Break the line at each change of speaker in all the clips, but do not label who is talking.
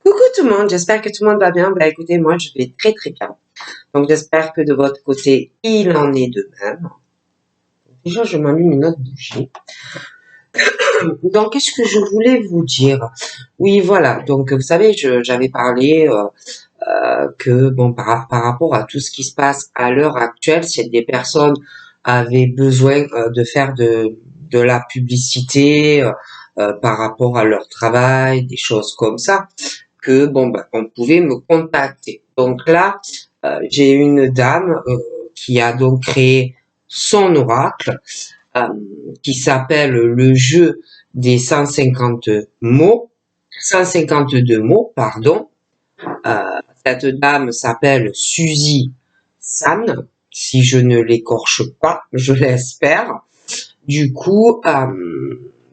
Coucou tout le monde, j'espère que tout le monde va bien. Bah écoutez, moi je vais très très bien. Donc j'espère que de votre côté, il en est de même. Déjà, je m'allume une autre bougie. Donc, qu'est-ce que je voulais vous dire? Oui, voilà. Donc, vous savez, j'avais parlé que, bon, par rapport à tout ce qui se passe à l'heure actuelle, si des personnes avaient besoin de faire de la publicité par rapport à leur travail, des choses comme ça, que bon bah, on pouvait me contacter. Donc là, j'ai une dame qui a donc créé son oracle euh, qui s'appelle le jeu des 150 mots, 152 mots, pardon. Cette dame s'appelle Suzy San, si je ne l'écorche pas, je l'espère. Du coup,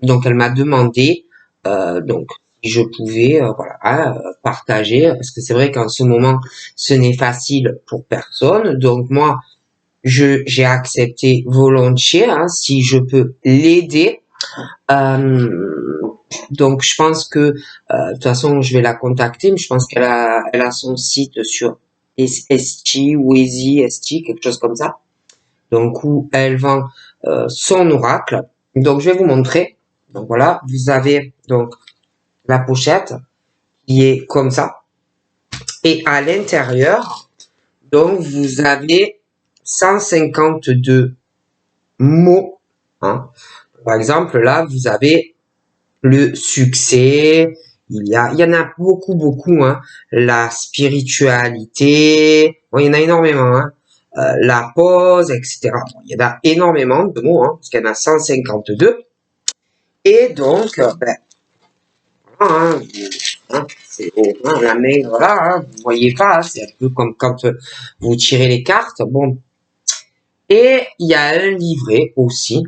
donc elle m'a demandé donc si je pouvais voilà partager parce que c'est vrai qu'en ce moment ce n'est facile pour personne. Donc moi j'ai accepté volontiers si je peux l'aider. Euh, donc je pense que de toute façon je vais la contacter, mais je pense qu'elle a son site sur ST ou Easy ST quelque chose comme ça. Donc où elle vend son oracle. Donc je vais vous montrer. Donc voilà, vous avez donc la pochette qui est comme ça. Et à l'intérieur, donc vous avez 152 mots. Hein. Par exemple, là, vous avez le succès. Il y en a beaucoup, beaucoup. Hein. La spiritualité. Bon, il y en a énormément. Hein. La pause, etc. Bon, il y en a énormément de mots, hein, parce qu'il y en a 152. Et donc, ben, voilà, c'est la main, voilà, vous voyez pas, c'est un peu comme quand vous tirez les cartes. Bon, et il y a un livret aussi,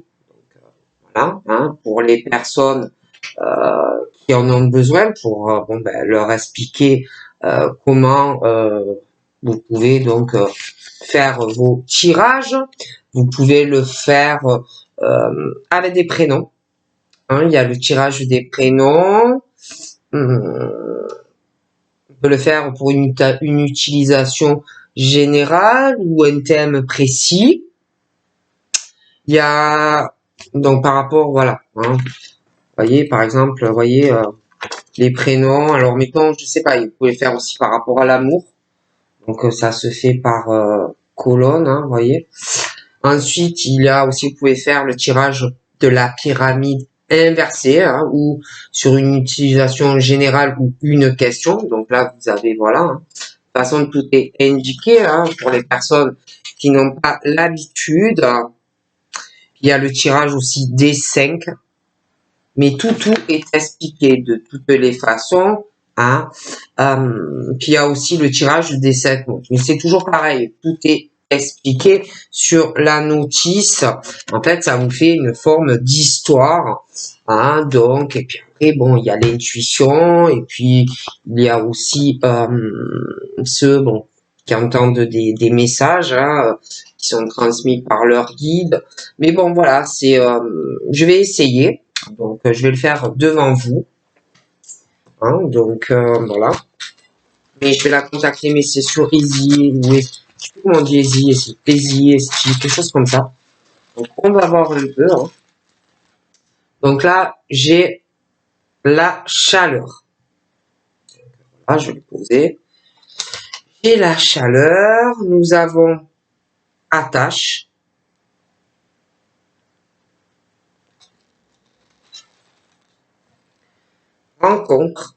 voilà, pour les personnes qui en ont besoin, pour bon, ben, leur expliquer comment vous pouvez donc faire vos tirages. Vous pouvez le faire avec des prénoms. Hein, il y a le tirage des prénoms. On peut le faire pour une utilisation générale ou un thème précis. Il y a donc par rapport, voilà. Hein, voyez, par exemple, voyez les prénoms. Alors mettons, je sais pas, vous pouvez faire aussi par rapport à l'amour. Donc ça se fait par colonne, hein, voyez. Ensuite, il y a aussi, vous pouvez faire le tirage de la pyramide inversée, hein, ou sur une utilisation générale ou une question. Donc là, vous avez, voilà. Hein. De toute façon, tout est indiqué hein, pour les personnes qui n'ont pas l'habitude. Il y a le tirage aussi des 5. Mais tout est expliqué de toutes les façons. Hein. Puis il y a aussi le tirage des 7 mots. Mais c'est toujours pareil, tout est expliqué sur la notice. En fait, ça vous fait une forme d'histoire. Hein, donc, et puis après, bon, il y a l'intuition, et puis il y a aussi ceux bon, qui entendent des messages hein, qui sont transmis par leur guide. Mais bon, voilà, c'est, je vais essayer. Donc, je vais le faire devant vous. Hein, donc, voilà. Mais je vais la contacter, mais c'est sur Easy, ou je sais plus comment on dit Easy, Easy, quelque chose comme ça. Donc, on va voir un peu. Hein. Donc là, j'ai la chaleur. Là, je vais le poser. J'ai la chaleur. Nous avons attache. Rencontre.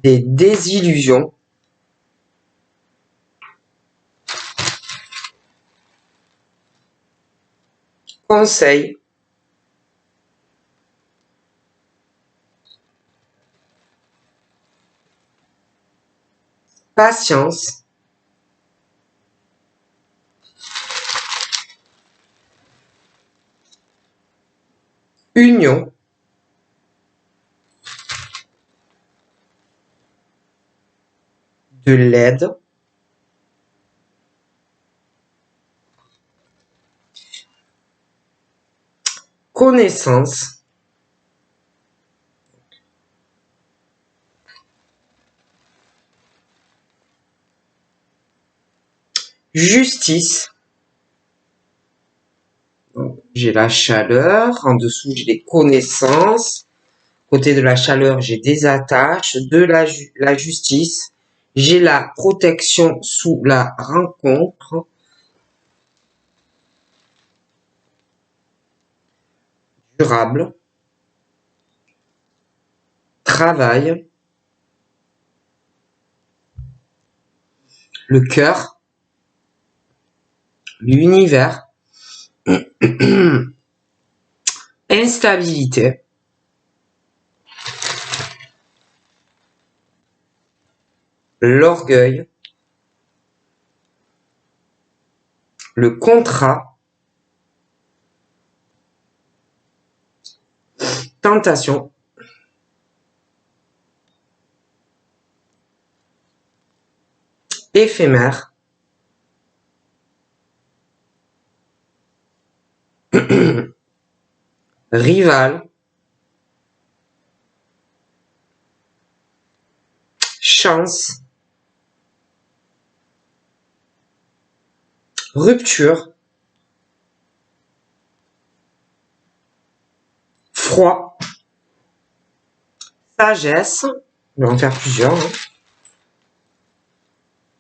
Des désillusions. Conseil. Patience. Union. De l'aide. connaissance, justice. J'ai la chaleur, en dessous j'ai les connaissances, côté de la chaleur j'ai des attaches, de la justice, j'ai la protection sous la rencontre, durable, travail, le cœur, l'univers, instabilité, l'orgueil, le contrat, tentation, éphémère, rival, chance, rupture, froid, sagesse, on va en faire plusieurs. Hein.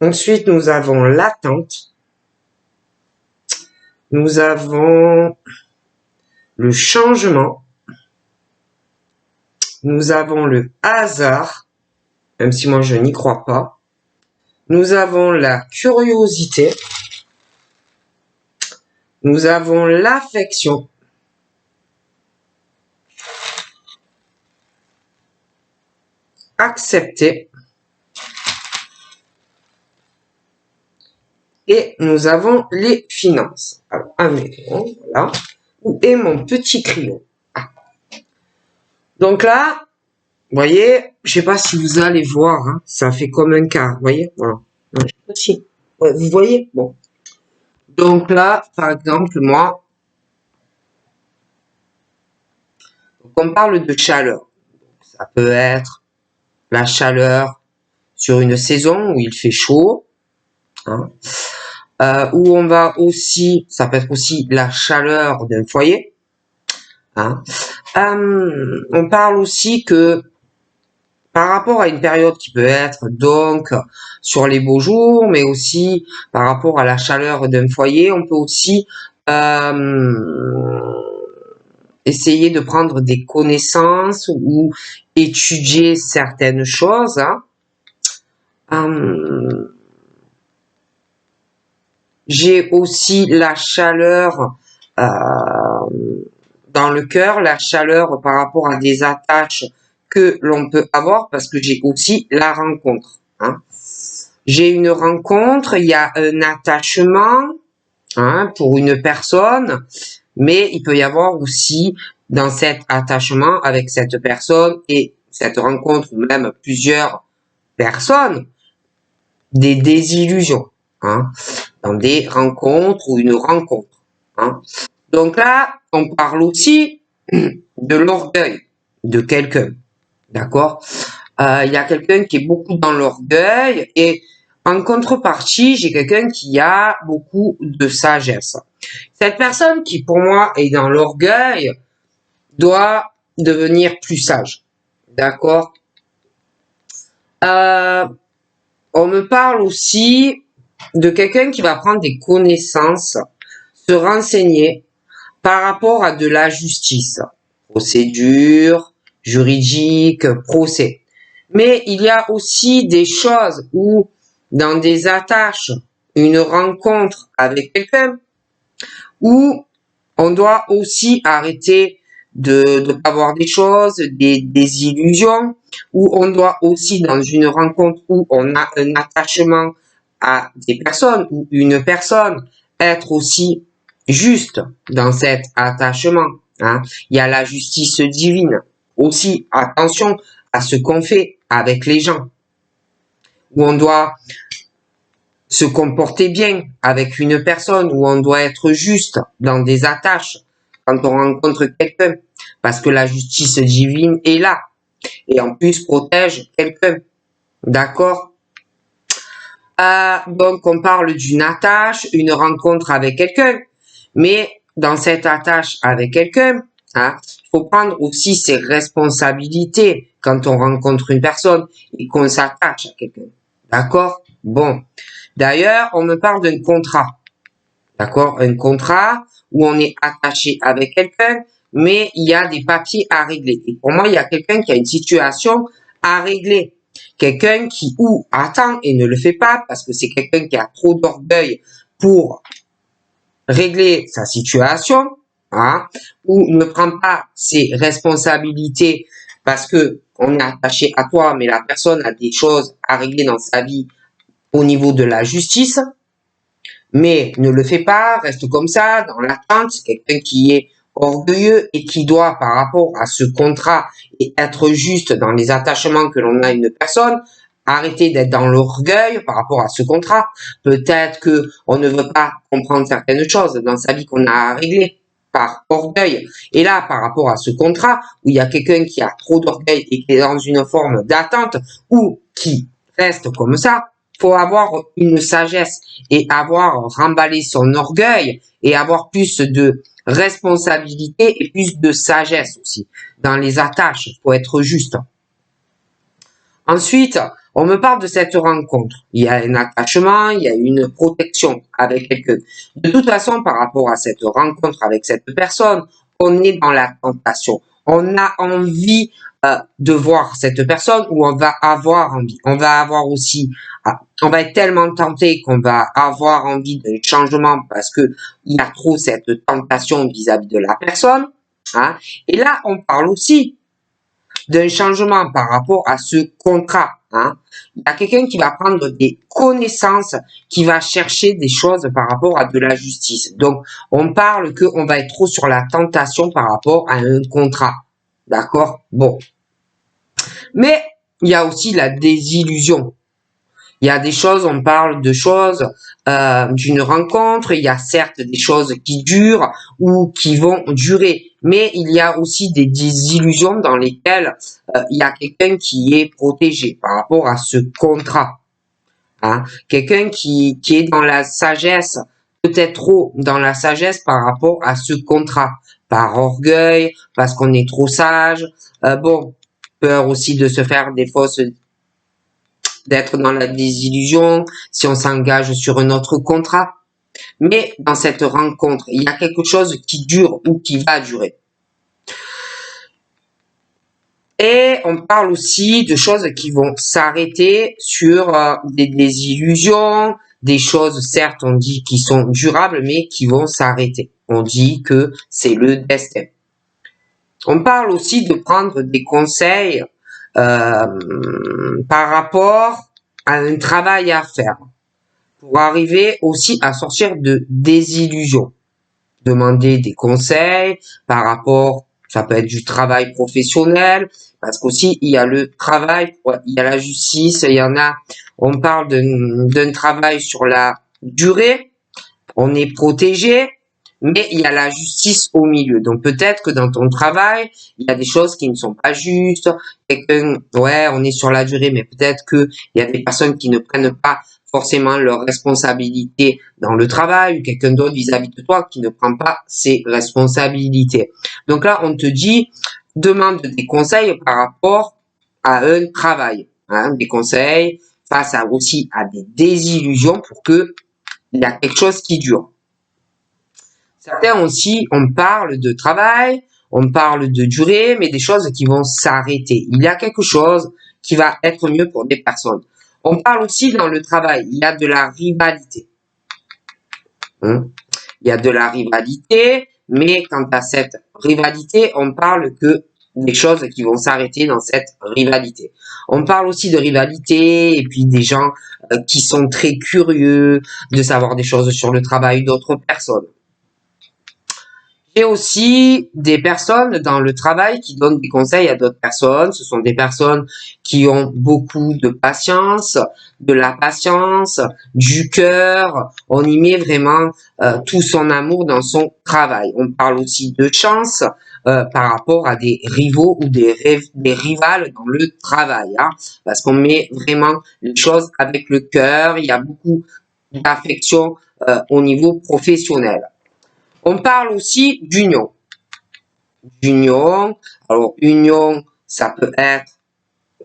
Ensuite, nous avons l'attente, nous avons le changement, nous avons le hasard, même si moi je n'y crois pas, nous avons la curiosité, nous avons l'affection, accepter, et nous avons les finances. Alors, un maison, voilà. Où est mon petit crayon? Ah. Donc là, vous voyez, je sais pas si vous allez voir, hein, ça fait comme un quart, vous voyez, voilà. Si. Ouais, vous voyez, bon. Donc là, par exemple, moi, on parle de chaleur. Ça peut être la chaleur sur une saison où il fait chaud, hein, où on va aussi, ça peut être aussi la chaleur d'un foyer. Hein. On parle aussi que par rapport à une période qui peut être donc sur les beaux jours, mais aussi par rapport à la chaleur d'un foyer, on peut aussi essayer de prendre des connaissances ou étudier certaines choses. Hein. J'ai aussi la chaleur dans le cœur, la chaleur par rapport à des attaches que l'on peut avoir, parce que j'ai aussi la rencontre. Hein. J'ai une rencontre, il y a un attachement, hein, pour une personne, mais il peut y avoir aussi dans cet attachement avec cette personne et cette rencontre, ou même plusieurs personnes, des désillusions, hein, dans des rencontres ou une rencontre. Hein. Donc là, on parle aussi de l'orgueil de quelqu'un, d'accord? Il y a quelqu'un qui est beaucoup dans l'orgueil et en contrepartie, j'ai quelqu'un qui a beaucoup de sagesse. Cette personne qui, pour moi, est dans l'orgueil doit devenir plus sage, d'accord? On me parle aussi de quelqu'un qui va prendre des connaissances, se renseigner par rapport à de la justice, procédure, juridique, procès. Mais il y a aussi des choses où, dans des attaches, une rencontre avec quelqu'un, où on doit aussi arrêter de avoir des choses, des illusions, où on doit aussi, dans une rencontre où on a un attachement à des personnes ou une personne, être aussi juste dans cet attachement. Hein. Il y a la justice divine. Aussi, attention à ce qu'on fait avec les gens, où on doit se comporter bien avec une personne, où on doit être juste dans des attaches quand on rencontre quelqu'un, parce que la justice divine est là et en plus protège quelqu'un. D'accord? Donc on parle d'une attache, une rencontre avec quelqu'un, mais dans cette attache avec quelqu'un, hein, il faut prendre aussi ses responsabilités quand on rencontre une personne et qu'on s'attache à quelqu'un. D'accord? Bon. D'ailleurs, on me parle d'un contrat. D'accord? Un contrat où on est attaché avec quelqu'un, mais il y a des papiers à régler. Et pour moi, il y a quelqu'un qui a une situation à régler. Quelqu'un qui ou attend et ne le fait pas parce que c'est quelqu'un qui a trop d'orgueil pour régler sa situation, hein, ou ne prend pas ses responsabilités parce que on est attaché à toi, mais la personne a des choses à régler dans sa vie au niveau de la justice, mais ne le fait pas, reste comme ça, dans l'attente, c'est quelqu'un qui est orgueilleux et qui doit, par rapport à ce contrat et être juste dans les attachements que l'on a à une personne, arrêter d'être dans l'orgueil par rapport à ce contrat. Peut-être que on ne veut pas comprendre certaines choses dans sa vie qu'on a à régler par orgueil. Et là, par rapport à ce contrat, où il y a quelqu'un qui a trop d'orgueil et qui est dans une forme d'attente ou qui reste comme ça, faut avoir une sagesse et avoir remballé son orgueil et avoir plus de responsabilité et plus de sagesse aussi dans les attaches. Faut être juste. Ensuite, on me parle de cette rencontre. Il y a un attachement, il y a une protection avec quelqu'un. De toute façon, par rapport à cette rencontre avec cette personne, on est dans la tentation. On a envie de voir cette personne ou on va avoir envie. On va avoir aussi, on va être tellement tenté qu'on va avoir envie d'un changement parce que il y a trop cette tentation vis-à-vis de la personne. Hein. Et là, on parle aussi d'un changement par rapport à ce contrat. Hein. Il y a quelqu'un qui va prendre des connaissances, qui va chercher des choses par rapport à de la justice. Donc, on parle qu'on va être trop sur la tentation par rapport à un contrat. D'accord? Bon. Mais il y a aussi la désillusion. Il y a des choses, on parle de choses, d'une rencontre, il y a certes des choses qui durent ou qui vont durer, mais il y a aussi des désillusions dans lesquelles il y a quelqu'un qui est protégé par rapport à ce contrat. Hein. Quelqu'un qui est dans la sagesse, peut-être trop dans la sagesse par rapport à ce contrat, par orgueil, parce qu'on est trop sage, bon, peur aussi de se faire des fausses d'être dans la désillusion, si on s'engage sur un autre contrat. Mais dans cette rencontre, il y a quelque chose qui dure ou qui va durer. Et on parle aussi de choses qui vont s'arrêter sur des désillusions, des choses, certes, on dit qui sont durables, mais qui vont s'arrêter. On dit que c'est le destin. On parle aussi de prendre des conseils par rapport à un travail à faire pour arriver aussi à sortir de désillusions. Demander des conseils par rapport, ça peut être du travail professionnel, parce qu'aussi il y a le travail, il y a la justice, il y en a, on parle d'un travail sur la durée, on est protégé, mais il y a la justice au milieu. Donc peut-être que dans ton travail, il y a des choses qui ne sont pas justes. Quelqu'un, ouais, on est sur la durée, mais peut-être que il y a des personnes qui ne prennent pas forcément leurs responsabilités dans le travail ou quelqu'un d'autre vis-à-vis de toi qui ne prend pas ses responsabilités. Donc là, on te dit, demande des conseils par rapport à un travail, hein, des conseils face à aussi à des désillusions pour que il y a quelque chose qui dure. Certains aussi, on parle de travail, on parle de durée, mais des choses qui vont s'arrêter. Il y a quelque chose qui va être mieux pour des personnes. On parle aussi dans le travail, il y a de la rivalité. Hein? Il y a de la rivalité, mais quant à cette rivalité, on parle que des choses qui vont s'arrêter dans cette rivalité. On parle aussi de rivalité et puis des gens qui sont très curieux de savoir des choses sur le travail d'autres personnes. J'ai aussi des personnes dans le travail qui donnent des conseils à d'autres personnes. Ce sont des personnes qui ont beaucoup de patience, de la patience, du cœur. On y met vraiment tout son amour dans son travail. On parle aussi de chance par rapport à des rivaux ou des rivales dans le travail, hein, parce qu'on met vraiment les choses avec le cœur. Il y a beaucoup d'affection au niveau professionnel. On parle aussi d'union. Union, alors union, ça peut être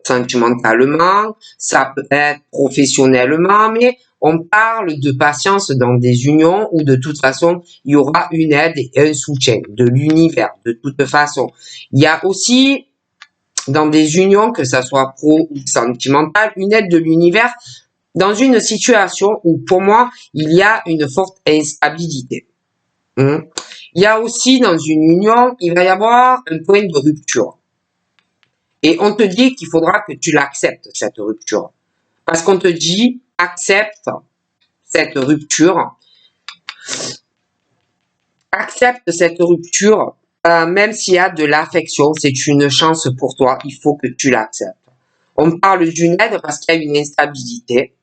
sentimentalement, ça peut être professionnellement, mais on parle de patience dans des unions où de toute façon, il y aura une aide et un soutien de l'univers, de toute façon. Il y a aussi dans des unions, que ça soit pro ou sentimental, une aide de l'univers dans une situation où pour moi, il y a une forte instabilité. Mmh. Il y a aussi dans une union, il va y avoir un point de rupture. Et on te dit qu'il faudra que tu l'acceptes, cette rupture. Parce qu'on te dit, accepte cette rupture. Accepte cette rupture, même s'il y a de l'affection, c'est une chance pour toi, il faut que tu l'acceptes. On parle d'une aide parce qu'il y a une instabilité.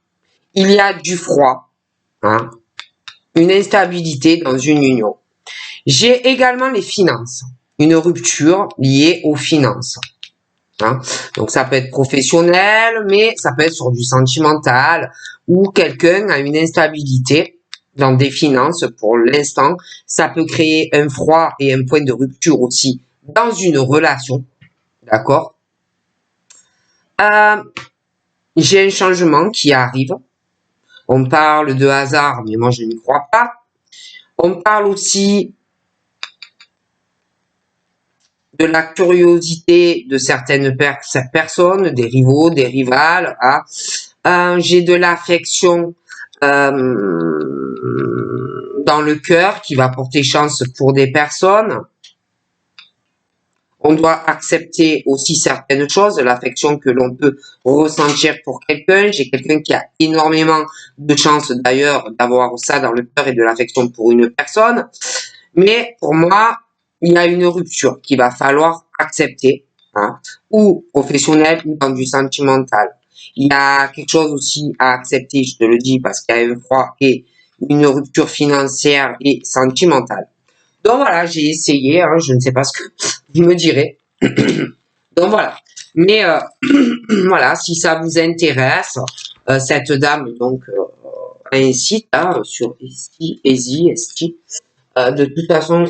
Il y a du froid, hein, une instabilité dans une union. J'ai également les finances, une rupture liée aux finances. Hein. Donc ça peut être professionnel, mais ça peut être sur du sentimental, ou quelqu'un a une instabilité dans des finances pour l'instant. Ça peut créer un froid et un point de rupture aussi dans une relation. D'accord. J'ai un changement qui arrive. On parle de hasard, mais moi je n'y crois pas. On parle aussi de la curiosité de certaines personnes, des rivaux, des rivales. Hein. J'ai de l'affection dans le cœur qui va porter chance pour des personnes. On doit accepter aussi certaines choses, l'affection que l'on peut ressentir pour quelqu'un. J'ai quelqu'un qui a énormément de chance d'ailleurs d'avoir ça dans le cœur et de l'affection pour une personne. Mais pour moi, il y a une rupture qu'il va falloir accepter, hein, ou professionnelle ou dans du sentimental. Il y a quelque chose aussi à accepter, je te le dis, parce qu'il y a un froid et une rupture financière et sentimentale. Donc voilà, j'ai essayé, hein, je ne sais pas ce que vous me direz. Donc voilà. Mais voilà, si ça vous intéresse, cette dame donc a un site hein, sur Esti. De toute façon,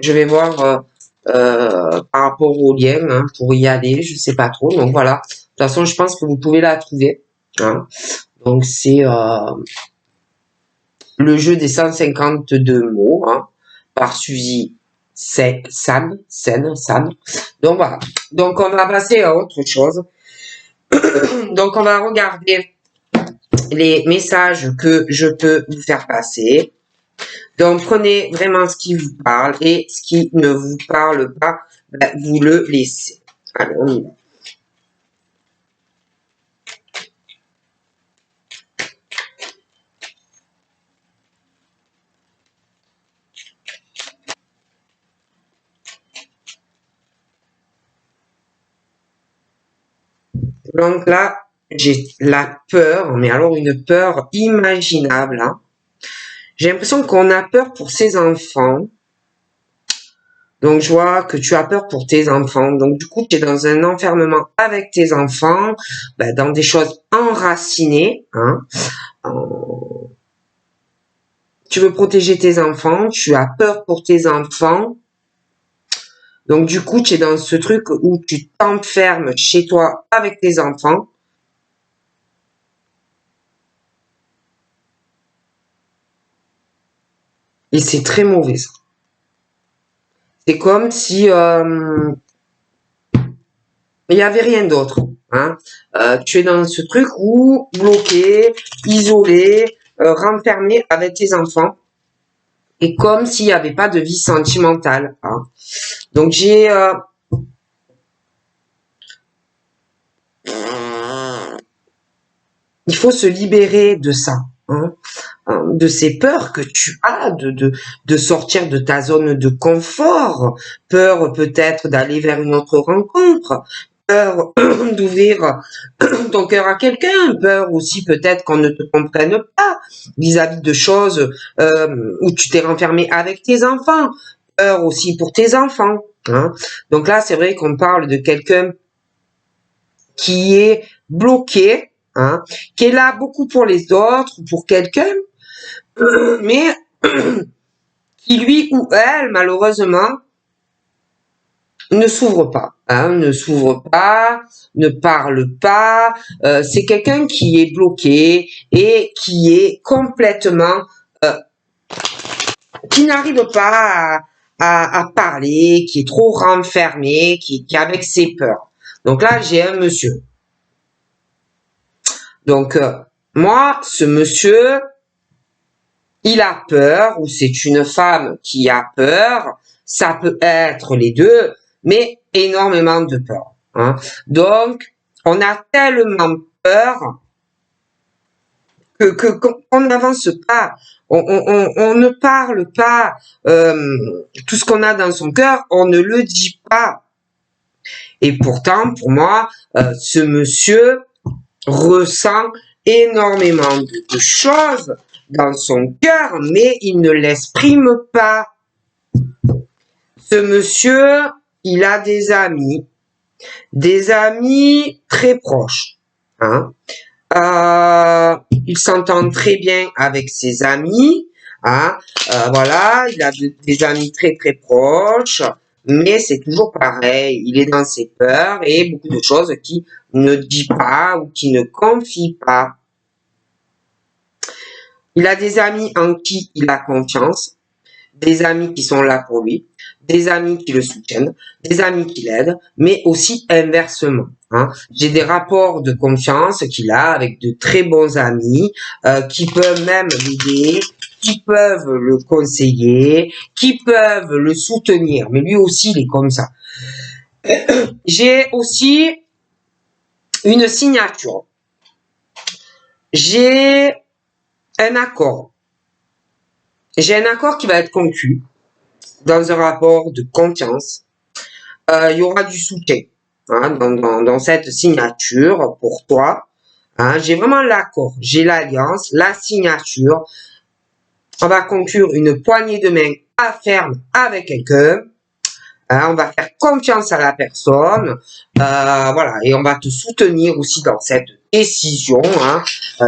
je vais voir par rapport au lien hein, pour y aller, je sais pas trop. Donc voilà. De toute façon, je pense que vous pouvez la trouver. Hein. Donc c'est le jeu des 152 mots hein, par Suzy San. Donc voilà. Donc on va passer à autre chose. Donc on va regarder les messages que je peux vous faire passer. Donc prenez vraiment ce qui vous parle et ce qui ne vous parle pas, ben, vous le laissez. Allez, on y va. Donc là, j'ai la peur, mais alors une peur imaginable. Hein. J'ai l'impression qu'on a peur pour ses enfants. Donc, je vois que tu as peur pour tes enfants. Donc, du coup, tu es dans un enfermement avec tes enfants, ben, dans des choses enracinées. Hein. Tu veux protéger tes enfants, tu as peur pour tes enfants. Donc, du coup, tu es dans ce truc où tu t'enfermes chez toi avec tes enfants. Et c'est très mauvais, ça. C'est comme si il n'y avait rien d'autre. Hein. Tu es dans ce truc où bloqué, isolé, renfermé avec tes enfants. Et comme s'il n'y avait pas de vie sentimentale. Hein. Donc j'ai il faut se libérer de ça. hein, de ces peurs que tu as de sortir de ta zone de confort, peur peut-être d'aller vers une autre rencontre, peur d'ouvrir ton cœur à quelqu'un, peur aussi peut-être qu'on ne te comprenne pas vis-à-vis de choses où tu t'es renfermé avec tes enfants, peur aussi pour tes enfants. Hein. Donc là, c'est vrai qu'on parle de quelqu'un qui est bloqué, hein, qui est là beaucoup pour les autres, pour quelqu'un, mais qui lui ou elle, malheureusement, ne s'ouvre pas, hein, ne s'ouvre pas, ne parle pas. C'est quelqu'un qui est bloqué et qui est complètement, euh, qui n'arrive pas à parler, qui est trop renfermé, qui est avec ses peurs. Donc là, j'ai un monsieur. Donc moi, ce monsieur, il a peur, ou c'est une femme qui a peur, ça peut être les deux, mais énormément de peur. Hein. Donc, on a tellement peur qu'on n'avance pas, on ne parle pas tout ce qu'on a dans son cœur, on ne le dit pas. Et pourtant, pour moi, ce monsieur ressent énormément de choses dans son cœur, mais il ne l'exprime pas. Ce monsieur, il a des amis très proches. Hein. Il s'entend très bien avec ses amis. Hein. Voilà, il a des amis très très proches, mais c'est toujours pareil. Il est dans ses peurs et beaucoup de choses qu'il ne dit pas ou qu'il ne confie pas. Il a des amis en qui il a confiance, des amis qui sont là pour lui, des amis qui le soutiennent, des amis qui l'aident, mais aussi inversement. Hein. J'ai des rapports de confiance qu'il a avec de très bons amis qui peuvent même l'aider, qui peuvent le conseiller, qui peuvent le soutenir. Mais lui aussi, il est comme ça. J'ai aussi une signature. J'ai un accord. J'ai un accord qui va être conclu dans un rapport de confiance. Il y aura du soutien hein, dans cette signature pour toi. Hein. J'ai vraiment l'accord, j'ai l'alliance, la signature. On va conclure une poignée de main à ferme avec quelqu'un. Hein, on va faire confiance à la personne. Voilà, et on va te soutenir aussi dans cette décision. Hein,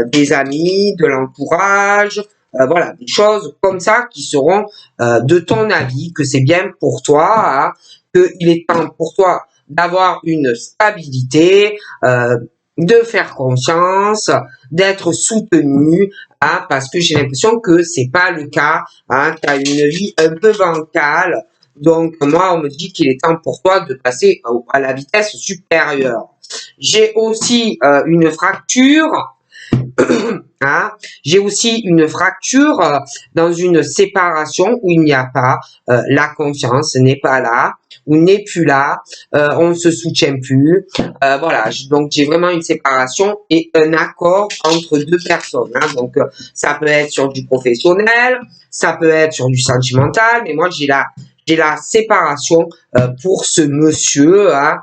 des amis, de l'entourage. Voilà, des choses comme ça qui seront de ton avis, que c'est bien pour toi, hein, qu'il est temps pour toi d'avoir une stabilité, de faire confiance, d'être soutenu, hein, parce que j'ai l'impression que c'est pas le cas, hein, tu as une vie un peu bancale, donc moi on me dit qu'il est temps pour toi de passer à la vitesse supérieure. J'ai aussi une fracture. Hein. J'ai aussi une fracture dans une séparation où il n'y a pas la confiance n'est pas là ou n'est plus là, on ne se soutient plus. Voilà, donc j'ai vraiment une séparation et un accord entre deux personnes. Hein. Donc ça peut être sur du professionnel, ça peut être sur du sentimental, mais moi j'ai la séparation pour ce monsieur. Hein,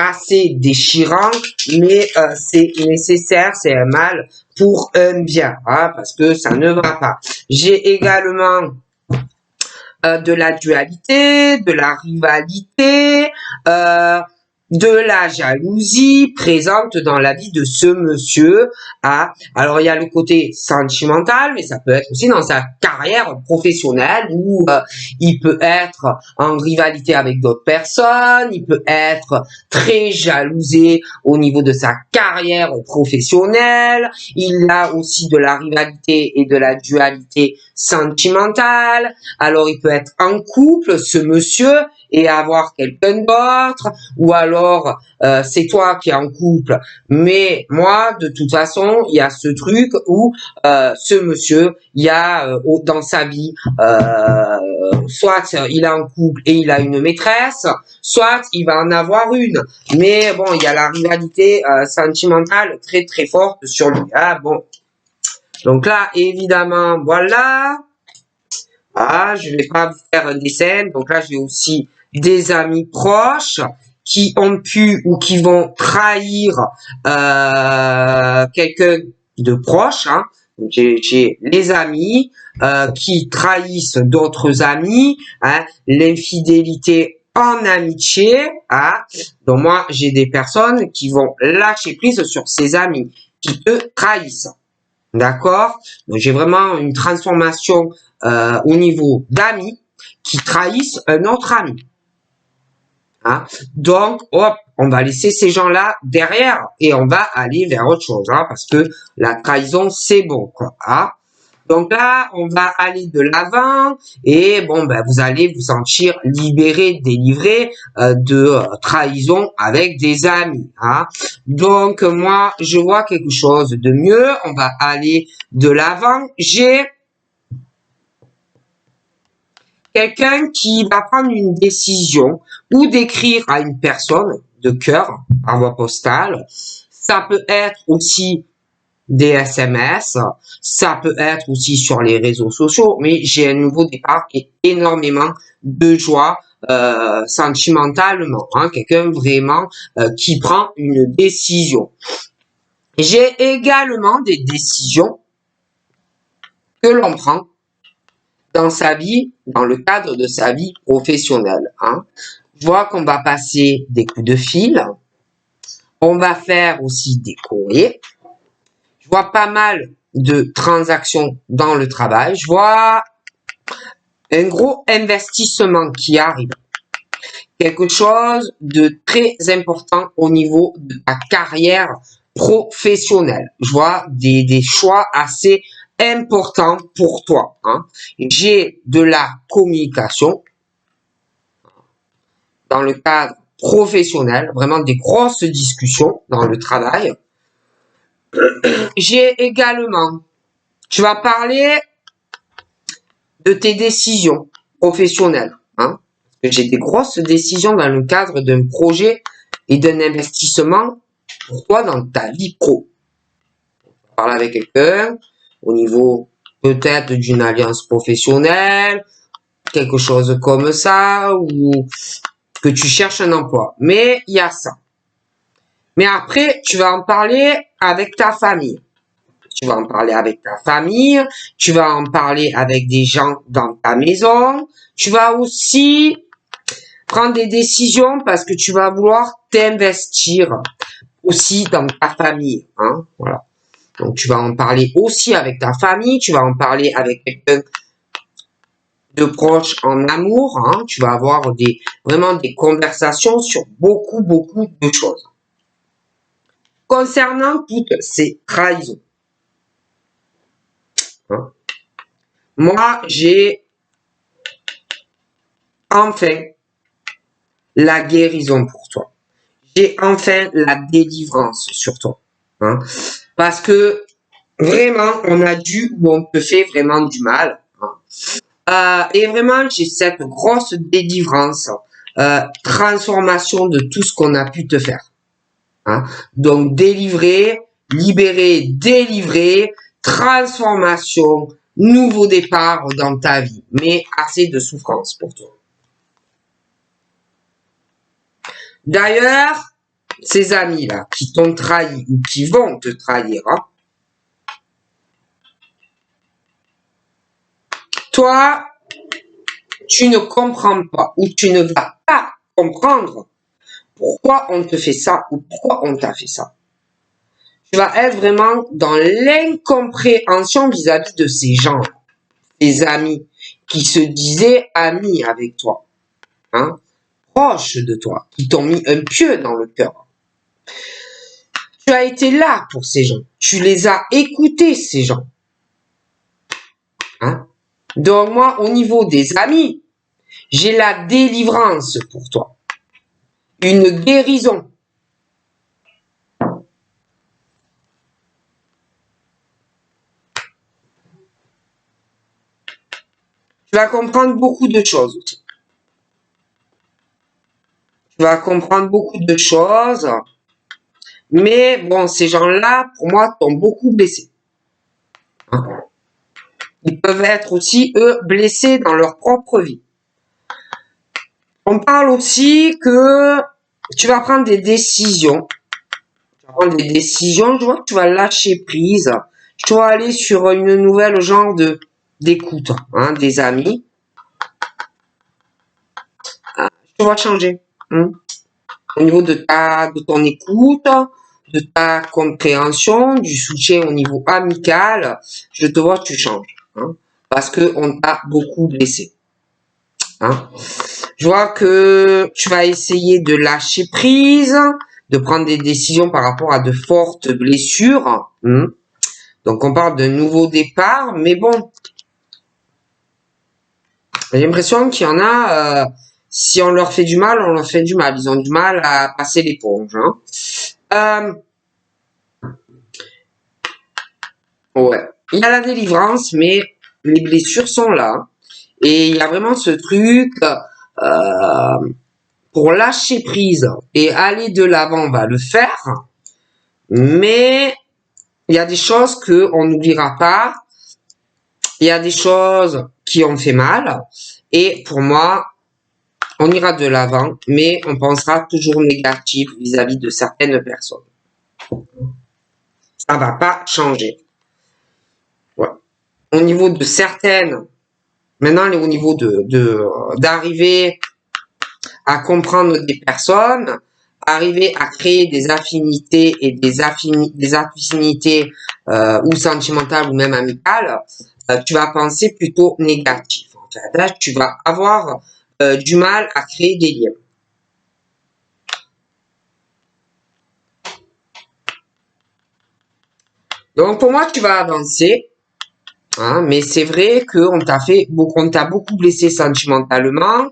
assez déchirant, mais c'est nécessaire, c'est un mal pour un bien, hein, parce que ça ne va pas. J'ai également de la dualité, de la rivalité, de la jalousie présente dans la vie de ce monsieur. Ah, alors il y a le côté sentimental, mais ça peut être aussi dans sa carrière professionnelle où il peut être en rivalité avec d'autres personnes, il peut être très jalousé au niveau de sa carrière professionnelle, il a aussi de la rivalité et de la dualité sentimentale. Alors il peut être en couple, ce monsieur, et avoir quelqu'un d'autre, ou alors c'est toi qui es en couple, mais moi de toute façon il y a ce truc où ce monsieur, il y a dans sa vie soit il est en couple et il a une maîtresse, soit il va en avoir une, mais bon il y a la rivalité sentimentale très très forte sur lui. Ah bon, Donc là, évidemment, voilà. Ah, je vais pas vous faire des scènes. Donc là, j'ai aussi des amis proches qui ont pu ou qui vont trahir quelqu'un de proche. Hein. J'ai les amis qui trahissent d'autres amis, hein, l'infidélité en amitié. Hein. Donc moi, j'ai des personnes qui vont lâcher prise sur ces amis qui te trahissent. D'accord? Donc j'ai vraiment une transformation au niveau d'amis qui trahissent un autre ami. Hein? Donc, hop, on va laisser ces gens-là derrière et on va aller vers autre chose, hein, parce que la trahison, c'est bon, quoi. Hein? Donc là, on va aller de l'avant et bon, ben, vous allez vous sentir libéré, délivré de trahison avec des amis. Hein. Donc moi, je vois quelque chose de mieux. On va aller de l'avant. J'ai quelqu'un qui va prendre une décision ou d'écrire à une personne de cœur par voie postale. Ça peut être aussi des SMS, ça peut être aussi sur les réseaux sociaux, mais j'ai un nouveau départ et énormément de joie sentimentalement, hein, quelqu'un vraiment qui prend une décision. J'ai également des décisions que l'on prend dans sa vie, dans le cadre de sa vie professionnelle. Hein. Je vois qu'on va passer des coups de fil, on va faire aussi des courriers. Je vois pas mal de transactions dans le travail. Je vois un gros investissement qui arrive. Quelque chose de très important au niveau de ta carrière professionnelle. Je vois des choix assez importants pour toi. Hein. J'ai de la communication dans le cadre professionnel, vraiment des grosses discussions dans le travail. J'ai également, tu vas parler de tes décisions professionnelles. Hein. J'ai des grosses décisions dans le cadre d'un projet et d'un investissement pour toi dans ta vie pro. Parler avec quelqu'un au niveau peut-être d'une alliance professionnelle, quelque chose comme ça, ou que tu cherches un emploi. Mais il y a ça. Mais après, tu vas en parler avec ta famille. Tu vas en parler avec ta famille, tu vas en parler avec des gens dans ta maison, tu vas aussi prendre des décisions parce que tu vas vouloir t'investir aussi dans ta famille. Hein, voilà. Donc tu vas en parler aussi avec ta famille, tu vas en parler avec quelqu'un de proche en amour, hein, tu vas avoir vraiment des conversations sur beaucoup de choses. Concernant toutes ces trahisons, hein, moi j'ai enfin la guérison pour toi. J'ai enfin la délivrance sur toi. Hein, parce que vraiment, on a dû ou on te fait vraiment du mal. Hein. Et vraiment, j'ai cette grosse délivrance, transformation de tout ce qu'on a pu te faire. Hein. Donc, délivrer, libérer, délivrer, transformation, nouveau départ dans ta vie. Mais assez de souffrance pour toi. D'ailleurs, ces amis-là qui t'ont trahi ou qui vont te trahir, hein, toi, tu ne comprends pas ou tu ne vas pas comprendre pourquoi on te fait ça ou pourquoi on t'a fait ça. Tu vas être vraiment dans l'incompréhension vis-à-vis de ces gens, ces amis qui se disaient amis avec toi, hein, proches de toi, qui t'ont mis un pieu dans le cœur. Tu as été là pour ces gens. Tu les as écoutés, ces gens. Hein? Donc moi, au niveau des amis, j'ai la délivrance pour toi. Une guérison. Tu vas comprendre beaucoup de choses aussi. Tu vas comprendre beaucoup de choses. Mais bon, ces gens-là, pour moi, t'ont beaucoup blessé. Hein. Ils peuvent être aussi, eux, blessés dans leur propre vie. On parle aussi que tu vas prendre des décisions. Tu vas prendre des décisions, je vois que tu vas lâcher prise. Tu vas aller sur une nouvelle genre d'écoute, hein, des amis. Tu vas changer. Hein. Au niveau de ton écoute, de ta compréhension, du soutien au niveau amical, je te vois, tu changes. Hein, parce que on t'a beaucoup blessé. Hein. Je vois que tu vas essayer de lâcher prise, de prendre des décisions par rapport à de fortes blessures. Hein. Donc on parle d'un nouveau départ, mais bon, j'ai l'impression qu'il y en a, si on leur fait du mal, on leur fait du mal. Ils ont du mal à passer l'éponge. Hein. Ouais. Il y a la délivrance, mais les blessures sont là. Et il y a vraiment ce truc, pour lâcher prise et aller de l'avant, on va le faire. Mais il y a des choses qu'on n'oubliera pas. Il y a des choses qui ont fait mal. Et pour moi, on ira de l'avant, mais on pensera toujours négatif vis-à-vis de certaines personnes. Ça va pas changer. Ouais. Au niveau de certaines, maintenant, au niveau d'arriver à comprendre des personnes, arriver à créer des affinités et des affinités ou sentimentales ou même amicales, tu vas penser plutôt négatif. En fait. Là, tu vas avoir du mal à créer des liens. Donc pour moi, tu vas avancer, hein, mais c'est vrai qu'on t'a beaucoup blessé sentimentalement,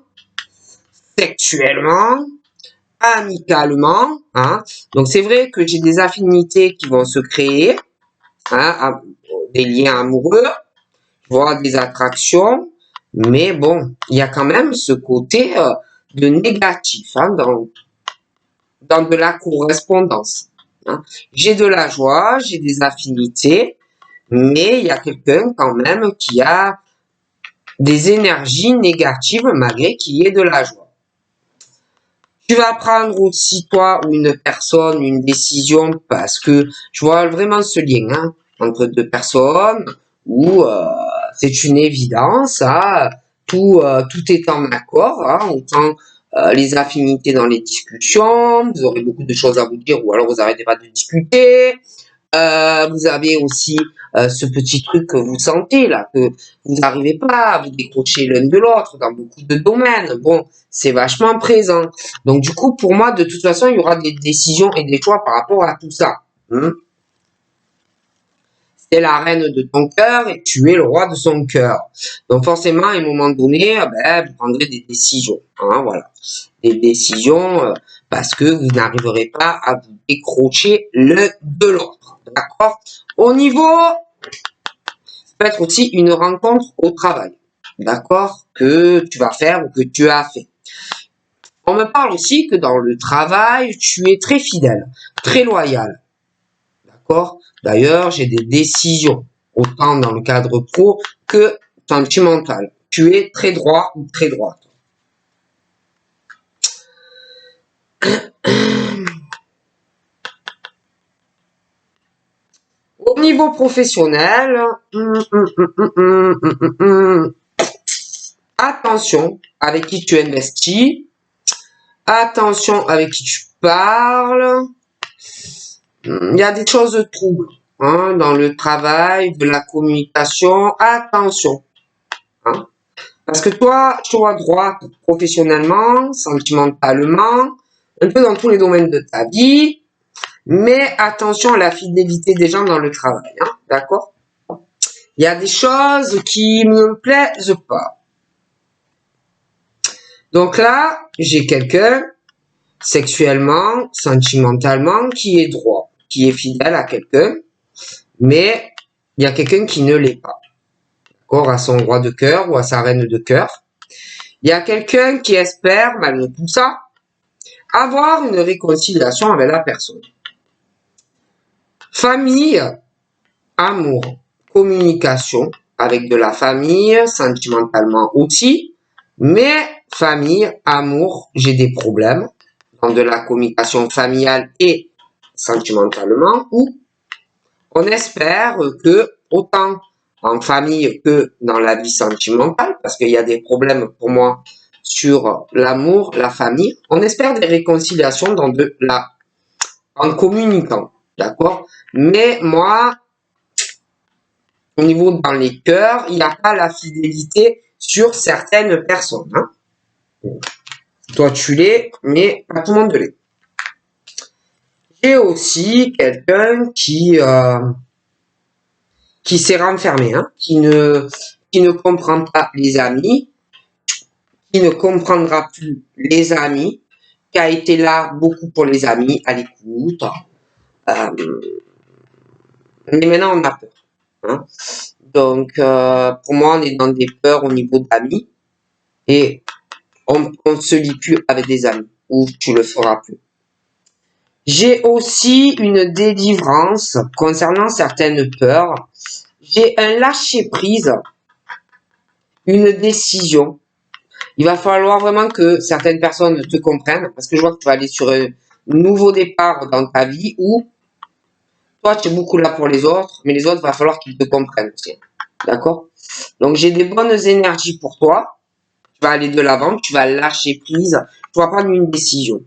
sexuellement, amicalement. Hein. Donc c'est vrai que j'ai des affinités qui vont se créer, hein, des liens amoureux, voire des attractions, mais bon, il y a quand même ce côté de négatif hein, dans de la correspondance. Hein. J'ai de la joie, j'ai des affinités, mais il y a quelqu'un quand même qui a des énergies négatives malgré qu'il y ait de la joie. Tu vas prendre aussi, toi ou une personne, une décision parce que je vois vraiment ce lien hein, entre deux personnes où c'est une évidence, hein, tout est en accord, hein, autant les affinités dans les discussions, vous aurez beaucoup de choses à vous dire ou alors vous n'arrêtez pas de discuter, vous avez aussi ce petit truc que vous sentez là, que vous n'arrivez pas à vous décrocher l'un de l'autre dans beaucoup de domaines. Bon, c'est vachement présent. Donc du coup, pour moi, de toute façon, il y aura des décisions et des choix par rapport à tout ça. Hein. C'est la reine de ton cœur et tu es le roi de son cœur. Donc forcément, à un moment donné, vous prendrez des décisions. Hein, voilà. Des décisions parce que vous n'arriverez pas à vous décrocher l'un de l'autre. D'accord. Au niveau, ça peut être aussi une rencontre au travail. D'accord. Que tu vas faire ou que tu as fait. On me parle aussi que dans le travail, tu es très fidèle, très loyal. D'accord. D'ailleurs, j'ai des décisions, autant dans le cadre pro que sentimental. Tu es très droit ou très droite. Au niveau professionnel, attention avec qui tu investis, attention avec qui tu parles. Il y a des choses de troubles hein, dans le travail, de la communication. Attention. Hein, parce que toi, tu vois droite professionnellement, sentimentalement, un peu dans tous les domaines de ta vie. Mais attention à la fidélité des gens dans le travail. Hein, d'accord. Il y a des choses qui me plaisent pas. Donc là, j'ai quelqu'un sexuellement, sentimentalement, qui est droit, qui est fidèle à quelqu'un, mais il y a quelqu'un qui ne l'est pas, d'accord, à son roi de cœur ou à sa reine de cœur. Il y a quelqu'un qui espère, malgré tout ça, avoir une réconciliation avec la personne. Famille, amour, communication avec de la famille, sentimentalement aussi, mais famille, amour, j'ai des problèmes dans de la communication familiale et sentimentalement, où on espère que autant en famille que dans la vie sentimentale, parce qu'il y a des problèmes pour moi sur l'amour, la famille, on espère des réconciliations en communiquant, d'accord? Mais moi, au niveau dans les cœurs, il n'y a pas la fidélité sur certaines personnes, hein. Toi, tu l'es, mais pas tout le monde l'est. J'ai aussi quelqu'un qui s'est renfermé, hein, qui ne comprend pas les amis, qui ne comprendra plus les amis, qui a été là beaucoup pour les amis, à l'écoute. Euh, mais maintenant, on a peur, hein. Donc, pour moi, on est dans des peurs au niveau d'amis et on ne se lie plus avec des amis, ou tu le feras plus. J'ai aussi une délivrance concernant certaines peurs. J'ai un lâcher-prise, une décision. Il va falloir vraiment que certaines personnes te comprennent, parce que je vois que tu vas aller sur un nouveau départ dans ta vie où toi, tu es beaucoup là pour les autres, mais les autres, il va falloir qu'ils te comprennent aussi. D'accord? Donc, j'ai des bonnes énergies pour toi. Tu vas aller de l'avant, tu vas lâcher prise, tu vas prendre une décision.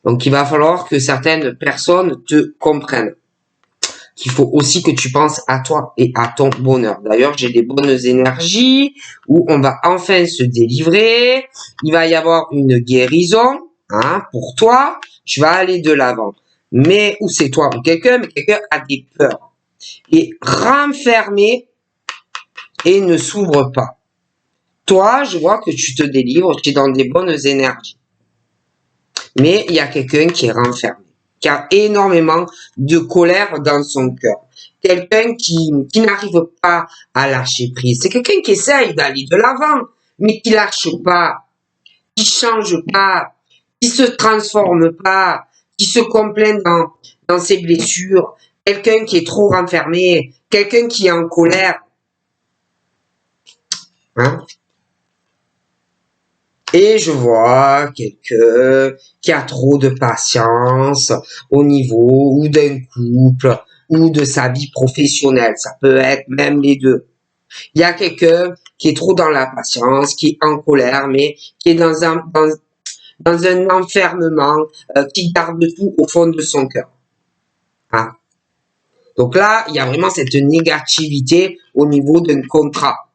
Donc, il va falloir que certaines personnes te comprennent. Qu'il faut aussi que tu penses à toi et à ton bonheur. D'ailleurs, j'ai des bonnes énergies où on va enfin se délivrer. Il va y avoir une guérison, hein, pour toi. Tu vas aller de l'avant. Mais, ou c'est toi ou quelqu'un, mais quelqu'un a des peurs. Et renfermé et ne s'ouvre pas. Toi, je vois que tu te délivres, tu es dans des bonnes énergies. Mais il y a quelqu'un qui est renfermé, qui a énormément de colère dans son cœur. Quelqu'un qui n'arrive pas à lâcher prise. C'est quelqu'un qui essaye d'aller de l'avant, mais qui lâche pas, qui change pas, qui se transforme pas, qui se complaint dans ses blessures. Quelqu'un qui est trop renfermé, quelqu'un qui est en colère. Hein? Et je vois quelqu'un qui a trop de patience au niveau ou d'un couple ou de sa vie professionnelle. Ça peut être même les deux. Il y a quelqu'un qui est trop dans la patience, qui est en colère, mais qui est dans un enfermement, qui garde tout au fond de son cœur. Hein? Donc là, il y a vraiment cette négativité au niveau d'un contrat.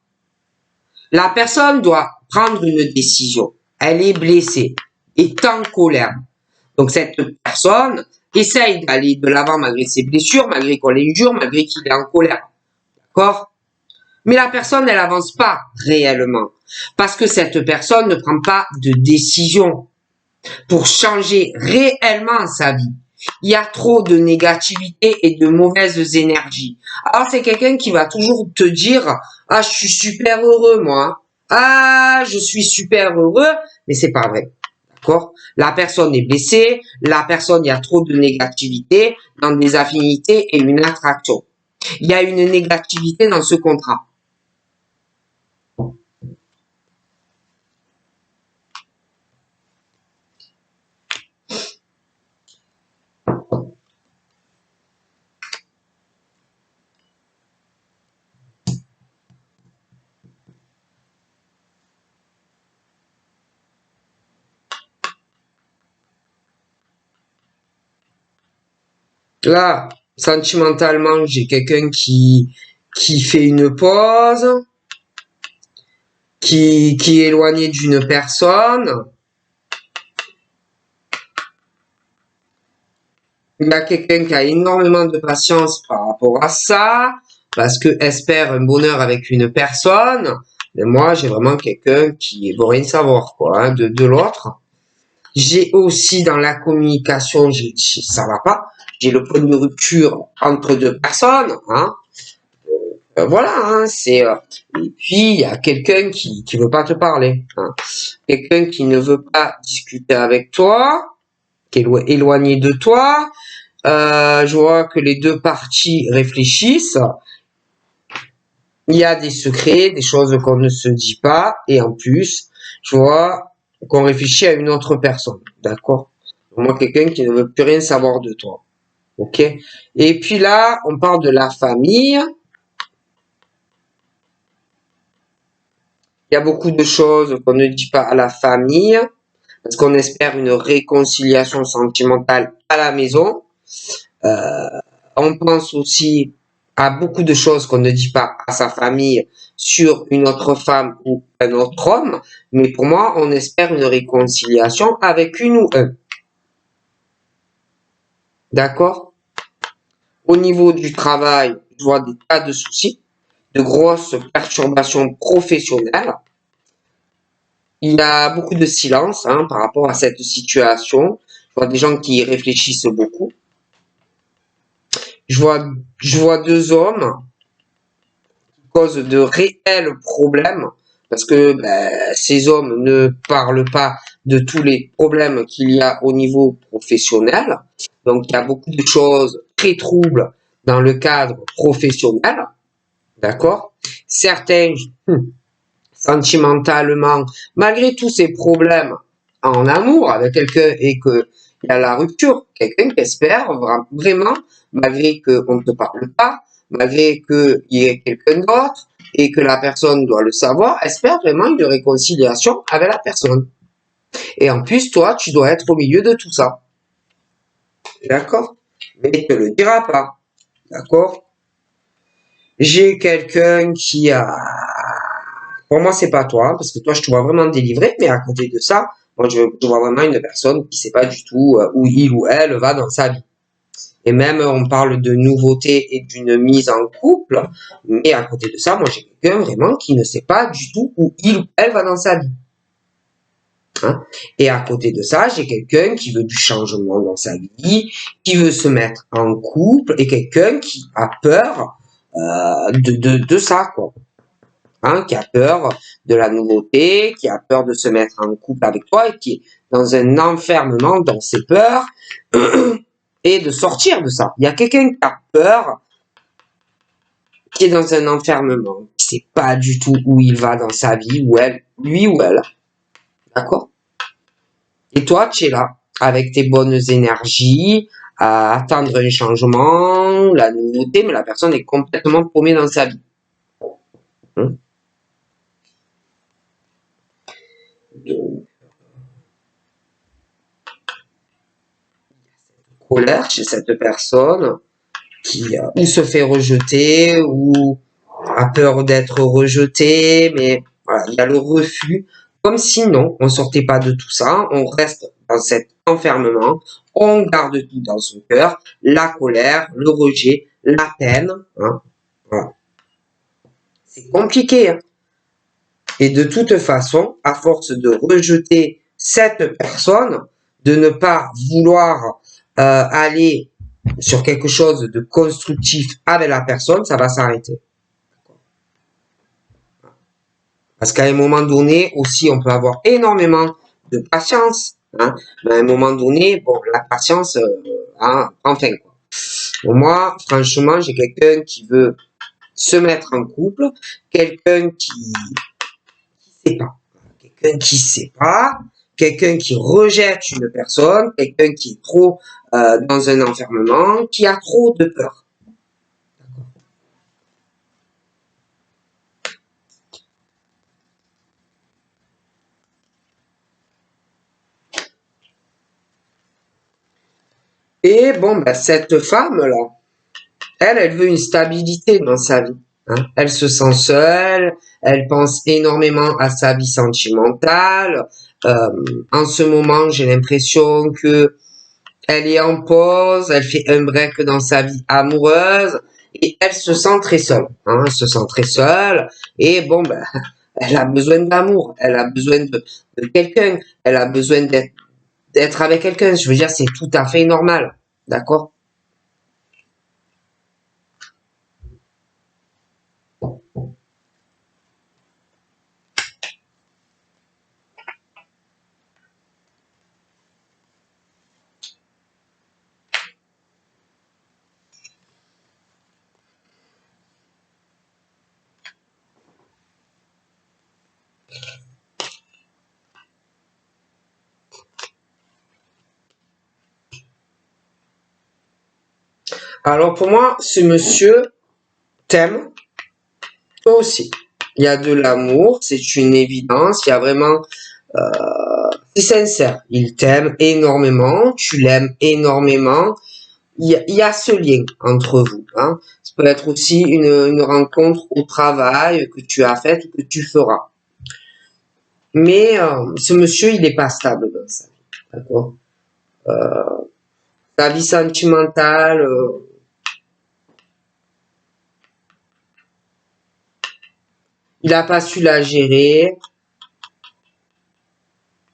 La personne doit prendre une décision. Elle est blessée, est en colère. Donc cette personne essaye d'aller de l'avant malgré ses blessures, malgré qu'on l'injure, malgré qu'il est en colère. D'accord? Mais la personne, elle avance pas réellement. Parce que cette personne ne prend pas de décision pour changer réellement sa vie. Il y a trop de négativité et de mauvaises énergies. Alors c'est quelqu'un qui va toujours te dire « Ah, je suis super heureux, moi. Ah, je suis super heureux. » Mais c'est pas vrai. D'accord? La personne est blessée. La personne, il y a trop de négativité dans des affinités et une attraction. Il y a une négativité dans ce contrat. Là, sentimentalement, j'ai quelqu'un qui fait une pause, qui est éloigné d'une personne. Il y a quelqu'un qui a énormément de patience par rapport à ça, parce que espère un bonheur avec une personne. Mais moi, j'ai vraiment quelqu'un qui veut rien savoir, quoi, hein, de l'autre. J'ai aussi dans la communication, ça va pas. J'ai le point de rupture entre deux personnes, hein. Voilà, hein, et puis il y a quelqu'un qui veut pas te parler, hein. Quelqu'un qui ne veut pas discuter avec toi, qui est éloigné de toi. Je vois que les deux parties réfléchissent il y a des secrets, des choses qu'on ne se dit pas, et en plus, tu vois, qu'on réfléchit à une autre personne, d'accord? Moi, quelqu'un qui ne veut plus rien savoir de toi, ok? Et puis là, on parle de la famille. Il y a beaucoup de choses qu'on ne dit pas à la famille, parce qu'on espère une réconciliation sentimentale à la maison. Euh, on pense aussi à beaucoup de choses qu'on ne dit pas à sa famille sur une autre femme ou un autre homme, mais pour moi, on espère une réconciliation avec une ou un. D'accord? Au niveau du travail, je vois des tas de soucis, de grosses perturbations professionnelles. Il y a beaucoup de silence par rapport à cette situation. Je vois des gens qui réfléchissent beaucoup. Je vois, je vois deux hommes cause de réels problèmes parce que ces hommes ne parlent pas de tous les problèmes qu'il y a au niveau professionnel. Donc il y a beaucoup de choses très troubles dans le cadre professionnel, d'accord? Certains, sentimentalement, malgré tous ces problèmes en amour avec quelqu'un et que il y a la rupture, quelqu'un qui espère vraiment, malgré qu'on ne te parle pas, malgré qu'il y ait quelqu'un d'autre et que la personne doit le savoir, espère vraiment une réconciliation avec la personne. Et en plus, toi, tu dois être au milieu de tout ça. D'accord? Mais il ne te le dira pas. D'accord? J'ai quelqu'un qui a pour moi, c'est pas toi, parce que toi, je te vois vraiment délivré, mais à côté de ça, moi, je vois vraiment une personne qui sait pas du tout où il ou elle va dans sa vie. Et même, on parle de nouveauté et d'une mise en couple, mais à côté de ça, moi, j'ai quelqu'un vraiment qui ne sait pas du tout où il ou elle va dans sa vie. Hein. Et à côté de ça, j'ai quelqu'un qui veut du changement dans sa vie, qui veut se mettre en couple, et quelqu'un qui a peur de ça, quoi. Qui a peur de la nouveauté, qui a peur de se mettre en couple avec toi et qui est dans un enfermement dans ses peurs et de sortir de ça. Il y a quelqu'un qui a peur, qui est dans un enfermement, qui sait pas du tout où il va dans sa vie, où elle, lui ou elle. D'accord? Et toi, tu es là, avec tes bonnes énergies, à attendre un changement, la nouveauté, mais la personne est complètement paumée dans sa vie. Hein. Donc, colère chez cette personne qui ou se fait rejeter ou a peur d'être rejeté, mais voilà, il y a le refus. Comme si non, on sortait pas de tout ça, on reste dans cet enfermement, on garde tout dans son cœur, la colère, le rejet, la peine. Voilà. C'est compliqué. Hein. Et de toute façon, à force de rejeter cette personne, de ne pas vouloir aller sur quelque chose de constructif avec la personne, ça va s'arrêter. Parce qu'à un moment donné, aussi, on peut avoir énormément de patience. Hein, mais à un moment donné, bon, la patience, enfin, quoi. Pour moi, franchement, j'ai quelqu'un qui veut se mettre en couple, quelqu'un qui sait pas, quelqu'un qui sait pas, quelqu'un qui rejette une personne, quelqu'un qui est trop dans un enfermement, qui a trop de peur. Et bon, ben, cette femme-là, elle veut une stabilité dans sa vie. Hein. Elle se sent seule, elle pense énormément à sa vie sentimentale. Euh, en ce moment, j'ai l'impression que elle est en pause, elle fait un break dans sa vie amoureuse et elle se sent très seule. Hein. Elle se sent très seule et bon, ben, elle a besoin d'amour, elle a besoin de quelqu'un, elle a besoin d'être avec quelqu'un. Je veux dire, c'est tout à fait normal. D'accord? Alors pour moi, ce monsieur t'aime, toi aussi. Il y a de l'amour, c'est une évidence, il y a vraiment... c'est sincère, il t'aime énormément, tu l'aimes énormément, il y a ce lien entre vous. Hein. Ça peut être aussi une rencontre au travail que tu as faite ou que tu feras. Mais ce monsieur, il n'est pas stable dans sa vie. D'accord. Sa vie sentimentale, il n'a pas su la gérer.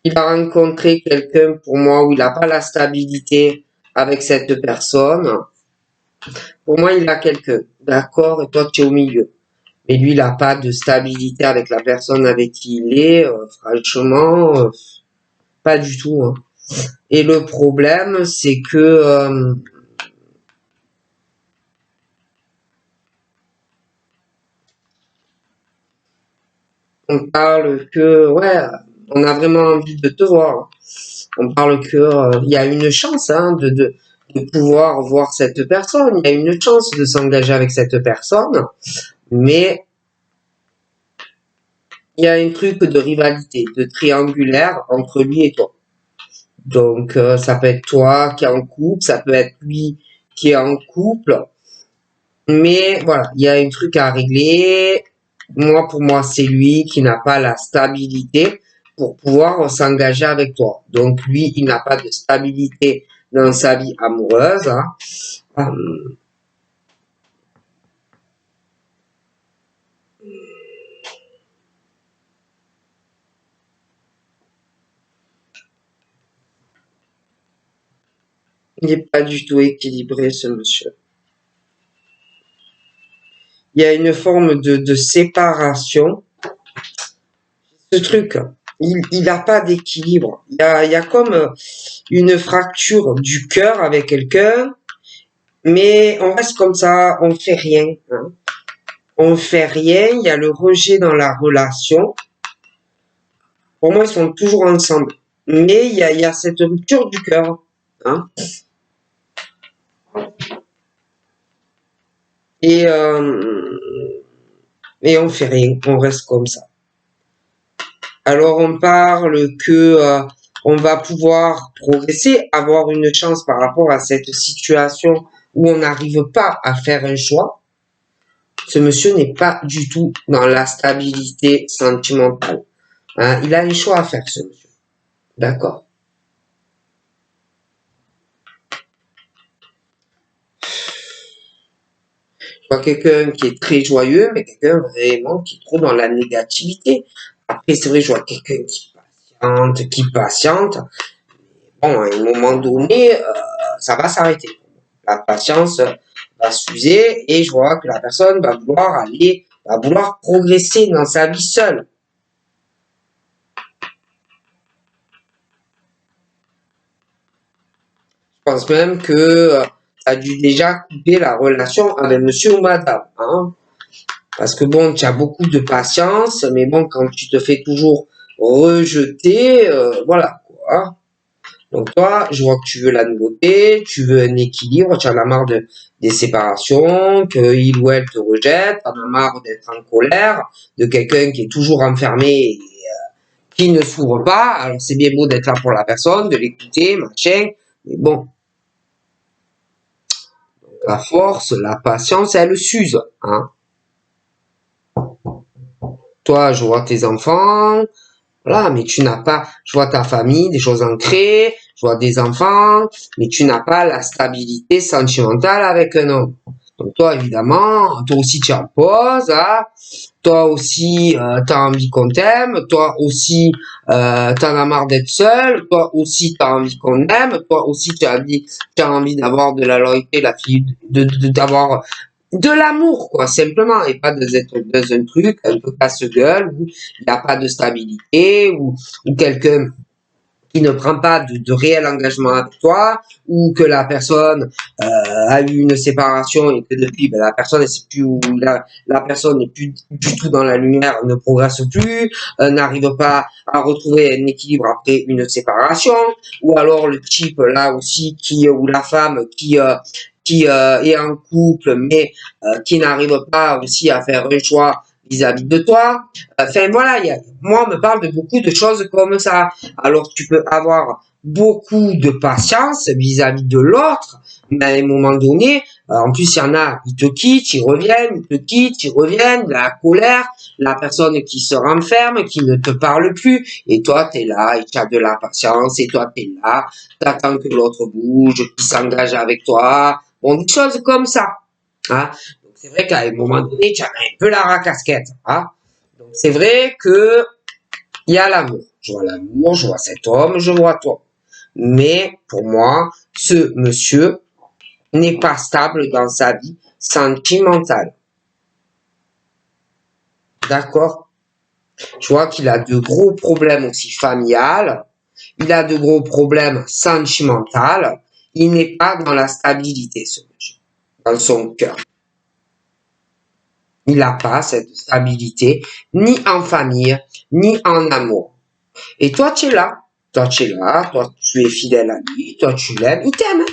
Il a rencontré quelqu'un pour moi où il n'a pas la stabilité avec cette personne. Pour moi, il a quelqu'un, d'accord, et toi tu es au milieu. Mais lui, il n'a pas de stabilité avec la personne avec qui il est, franchement, pas du tout. Hein. Et le problème, c'est que on parle que, ouais, on a vraiment envie de te voir. On parle que il y a une chance hein, de pouvoir voir cette personne. Il y a une chance de s'engager avec cette personne, mais il y a un truc de rivalité, de triangulaire entre lui et toi. Donc ça peut être toi qui est en couple, ça peut être lui qui est en couple, mais voilà, il y a un truc à régler. Moi, pour moi, c'est lui qui n'a pas la stabilité pour pouvoir s'engager avec toi. Donc lui, il n'a pas de stabilité dans sa vie amoureuse. Hein. Il n'est pas du tout équilibré, ce monsieur. Il y a une forme de séparation. Ce truc, il n'a pas d'équilibre. Il y a comme une fracture du cœur avec quelqu'un, mais on reste comme ça, on fait rien. Hein. On fait rien, il y a le rejet dans la relation. Pour moi, ils sont toujours ensemble. Mais il y a cette rupture du cœur. Hein. Et, et on fait rien, on reste comme ça. Alors on parle que on va pouvoir progresser, avoir une chance par rapport à cette situation où on n'arrive pas à faire un choix. Ce monsieur n'est pas du tout dans la stabilité sentimentale. Hein, il a un choix à faire, ce monsieur. D'accord. Je vois quelqu'un qui est très joyeux, mais quelqu'un vraiment qui est trop dans la négativité. Après, c'est vrai, je vois quelqu'un qui patiente. Bon, à un moment donné, ça va s'arrêter. La patience va s'user et je vois que la personne va vouloir progresser dans sa vie seule. Je pense même que tu as dû déjà couper la relation avec monsieur ou madame. Hein? Parce que bon, tu as beaucoup de patience, mais bon, quand tu te fais toujours rejeter, voilà quoi. Donc toi, je vois que tu veux la nouveauté, tu veux un équilibre, tu en as marre des séparations, qu'il ou elle te rejette, tu en as marre d'être en colère, de quelqu'un qui est toujours enfermé et qui ne s'ouvre pas. Alors c'est bien beau d'être là pour la personne, de l'écouter, machin, mais bon, la force, la patience, elle s'use. Hein. Toi, je vois tes enfants, voilà, mais tu n'as pas, je vois ta famille, des choses ancrées, je vois des enfants, mais tu n'as pas la stabilité sentimentale avec un homme. Donc toi, évidemment, toi aussi tu en poses, hein. Toi aussi tu as envie qu'on t'aime, toi aussi t'en as marre d'être seul, toi aussi tu as envie qu'on aime, toi aussi tu as envie d'avoir de la loyauté, la fille, d'avoir de l'amour, quoi, simplement, et pas d'être dans un truc un peu casse-gueule, où il n'y a pas de stabilité, ou quelqu'un qui ne prend pas de réel engagement avec toi, ou que la personne a eu une séparation et que depuis ben, la personne la personne n'est plus du tout dans la lumière, ne progresse plus, n'arrive pas à retrouver un équilibre après une séparation, ou alors le type là aussi qui ou la femme qui est en couple, mais qui n'arrive pas aussi à faire un choix vis-à-vis de toi. Enfin voilà, moi on me parle de beaucoup de choses comme ça. Alors tu peux avoir beaucoup de patience vis-à-vis de l'autre, mais à un moment donné, en plus il y en a, ils te quittent, ils reviennent, ils te quittent, ils reviennent, la colère, la personne qui se renferme, qui ne te parle plus, et toi t'es là, et tu as de la patience, et toi t'es là, t'attends que l'autre bouge, qu'il s'engage avec toi, bon, des choses comme ça. Hein. Donc c'est vrai qu'à un moment donné, tu as un peu la racasquette. Hein. Donc c'est vrai que il y a l'amour. Je vois l'amour, je vois cet homme, je vois toi. Mais pour moi, ce monsieur n'est pas stable dans sa vie sentimentale. D'accord? Je vois qu'il a de gros problèmes aussi familiales. Il a de gros problèmes sentimentaux. Il n'est pas dans la stabilité, ce monsieur, dans son cœur. Il n'a pas cette stabilité, ni en famille, ni en amour. Et toi, tu es là. Toi, tu es là. Toi, tu es fidèle à lui. Toi, tu l'aimes. Il t'aime.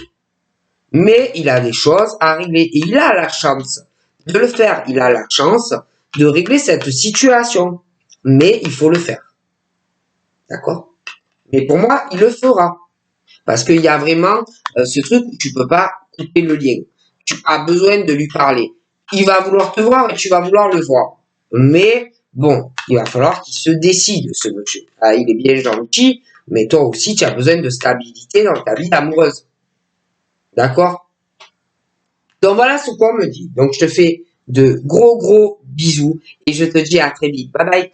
Mais il a des choses à régler. Et il a la chance de le faire. Il a la chance de régler cette situation. Mais il faut le faire. D'accord? Mais pour moi, il le fera. Parce qu'il y a vraiment ce truc où tu peux pas couper le lien. Tu as besoin de lui parler. Il va vouloir te voir et tu vas vouloir le voir. Mais bon, il va falloir qu'il se décide, ce monsieur. Ah, il est bien gentil, mais toi aussi, tu as besoin de stabilité dans ta vie amoureuse. D'accord? Donc voilà ce qu'on me dit. Donc je te fais de gros bisous et je te dis à très vite. Bye bye.